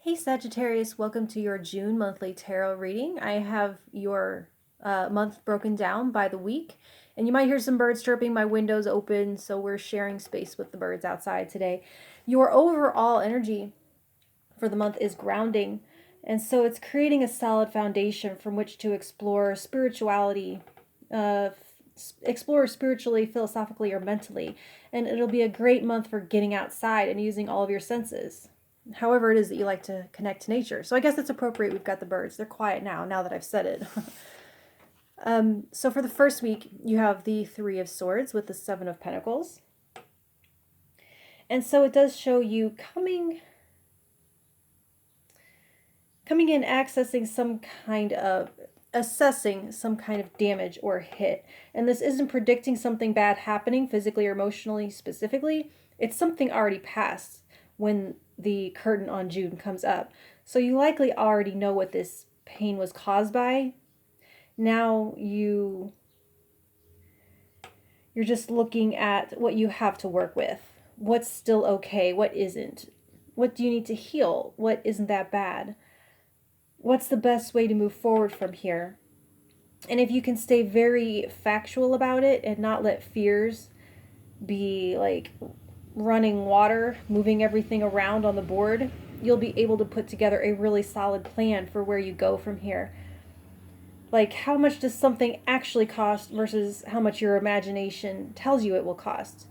Hey Sagittarius, welcome to your June monthly tarot reading. I have your month broken down by the week, and you might hear some birds chirping. My window's open, so we're sharing space with the birds outside today. Your overall energy for the month is grounding, and so it's creating a solid foundation from which to explore spirituality, explore spiritually, philosophically, or mentally. And it'll be a great month for getting outside and using all of your senses, however it is that you like to connect to nature. So I guess it's appropriate we've got the birds. They're quiet now that I've said it. So for the first week, you have the Three of Swords with the Seven of Pentacles. And so it does show you coming in, accessing some kind of, assessing some kind of damage or hit. And this isn't predicting something bad happening physically or emotionally specifically. It's something already past when the curtain on June comes up. So you likely already know what this pain was caused by. Now you're just looking at what you have to work with. What's still okay? What isn't? What do you need to heal? What isn't that bad? What's the best way to move forward from here? And if you can stay very factual about it and not let fears be like running water, moving everything around on the board, you'll be able to put together a really solid plan for where you go from here. Like, how much does something actually cost versus how much your imagination tells you it will cost?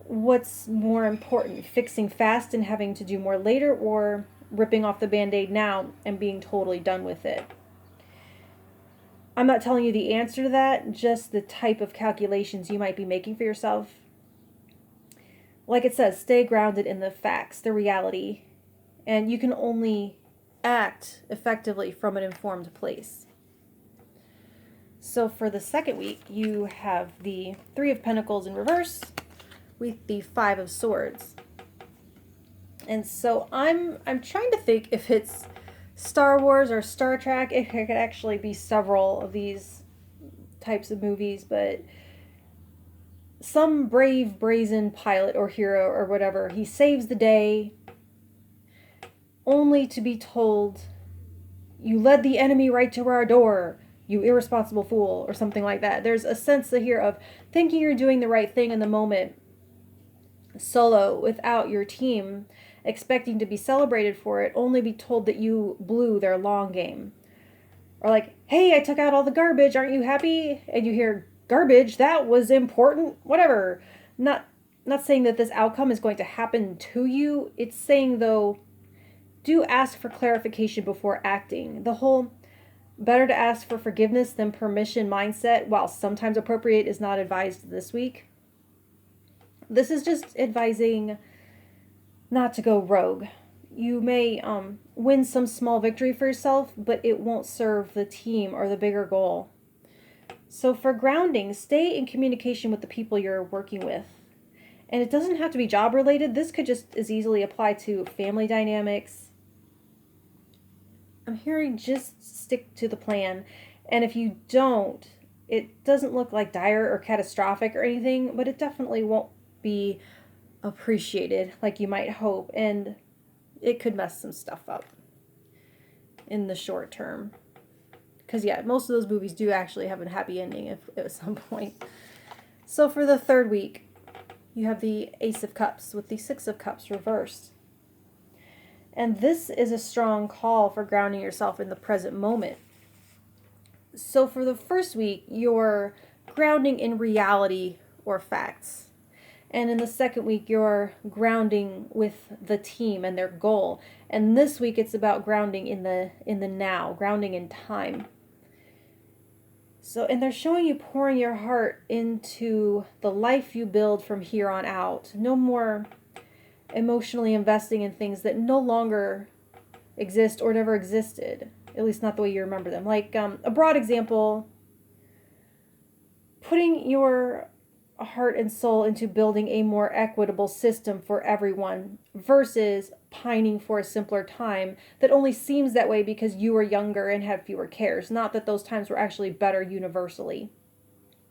What's more important, fixing fast and having to do more later, or ripping off the band-aid now and being totally done with it? I'm not telling you the answer to that, just the type of calculations you might be making for yourself. Like it says, stay grounded in the facts, the reality, and you can only act effectively from an informed place. So for the second week, you have the Three of Pentacles in reverse with the Five of Swords. And so I'm trying to think if it's Star Wars or Star Trek. It could actually be several of these types of movies, but some brave, brazen pilot or hero or whatever, he saves the day only to be told, "You led the enemy right to our door, you irresponsible fool," or something like that. There's a sense here of thinking you're doing the right thing in the moment, solo, without your team, expecting to be celebrated for it, only be told that you blew their long game. Or like, "Hey, I took out all the garbage, aren't you happy?" And you hear, "Garbage? That was important?" Whatever. Not saying that this outcome is going to happen to you. It's saying, though, do ask for clarification before acting. The whole better to ask for forgiveness than permission mindset, while sometimes appropriate, is not advised this week. This is just advising not to go rogue. You may win some small victory for yourself, but it won't serve the team or the bigger goal. So for grounding, stay in communication with the people you're working with. And it doesn't have to be job related. This could just as easily apply to family dynamics. I'm hearing just stick to the plan. And if you don't, it doesn't look like dire or catastrophic or anything, but it definitely won't be appreciated like you might hope. And it could mess some stuff up in the short term. Because, yeah, most of those movies do actually have a happy ending at some point. So for the third week, you have the Ace of Cups with the Six of Cups reversed. And this is a strong call for grounding yourself in the present moment. So for the first week, you're grounding in reality or facts. And in the second week, you're grounding with the team and their goal. And this week, it's about grounding in the now, grounding in time. So, and they're showing you pouring your heart into the life you build from here on out. No more emotionally investing in things that no longer exist or never existed. At least not the way you remember them. Like a broad example, putting your heart and soul into building a more equitable system for everyone versus pining for a simpler time that only seems that way because you were younger and had fewer cares. Not that those times were actually better universally.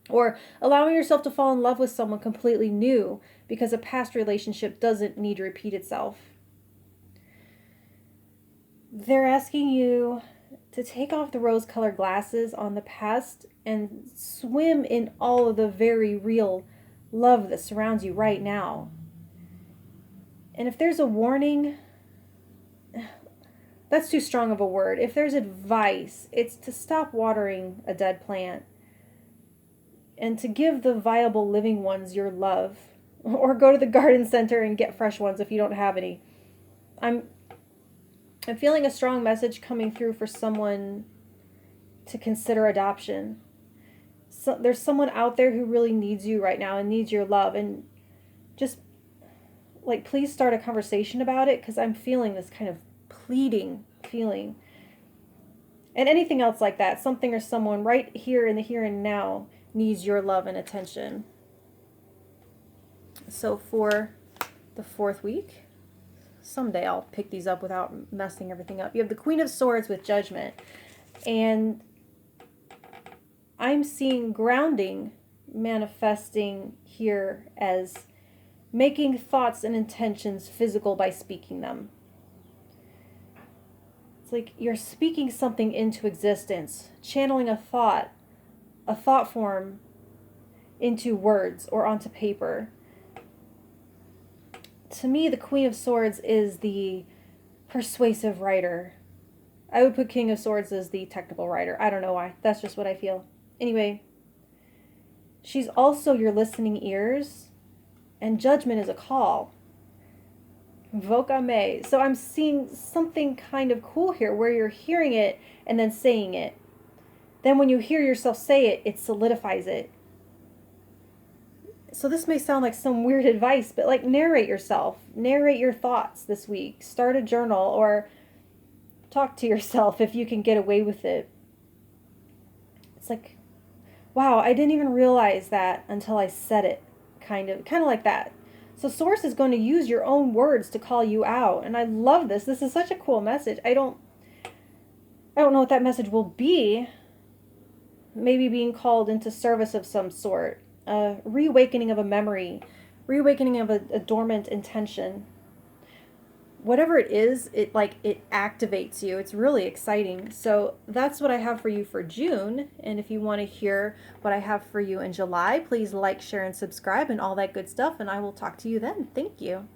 Or allowing yourself to fall in love with someone completely new because a past relationship doesn't need to repeat itself. They're asking you to take off the rose-colored glasses on the past and swim in all of the very real love that surrounds you right now. And if there's a warning, that's too strong of a word. If there's advice, it's to stop watering a dead plant and to give the viable living ones your love, or go to the garden center and get fresh ones if you don't have any. I'm feeling a strong message coming through for someone to consider adoption. So there's someone out there who really needs you right now and needs your love, and just like, please start a conversation about it, because I'm feeling this kind of pleading feeling. And anything else like that, something or someone right here in the here and now needs your love and attention. So for the 4th week, someday I'll pick these up without messing everything up. You have the Queen of Swords with Judgment, and I'm seeing grounding manifesting here as making thoughts and intentions physical by speaking them. It's like you're speaking something into existence, channeling a thought form into words or onto paper. To me, the Queen of Swords is the persuasive writer. I would put King of Swords as the technical writer. I don't know why. That's just what I feel. Anyway, she's also your listening ears, and Judgment is a call. Voca me. So I'm seeing something kind of cool here where you're hearing it and then saying it. Then when you hear yourself say it, it solidifies it. So this may sound like some weird advice, but like, narrate yourself. Narrate your thoughts this week. Start a journal or talk to yourself if you can get away with it. It's like, wow, I didn't even realize that until I said it. Kind of like that. So Source is going to use your own words to call you out. And I love this. This is such a cool message. I don't know what that message will be. Maybe being called into service of some sort. Reawakening of a memory. Reawakening of a dormant intention. Whatever it is, it activates you. It's really exciting. So that's what I have for you for June. And if you want to hear what I have for you in July, please like, share, and subscribe and all that good stuff. And I will talk to you then. Thank you.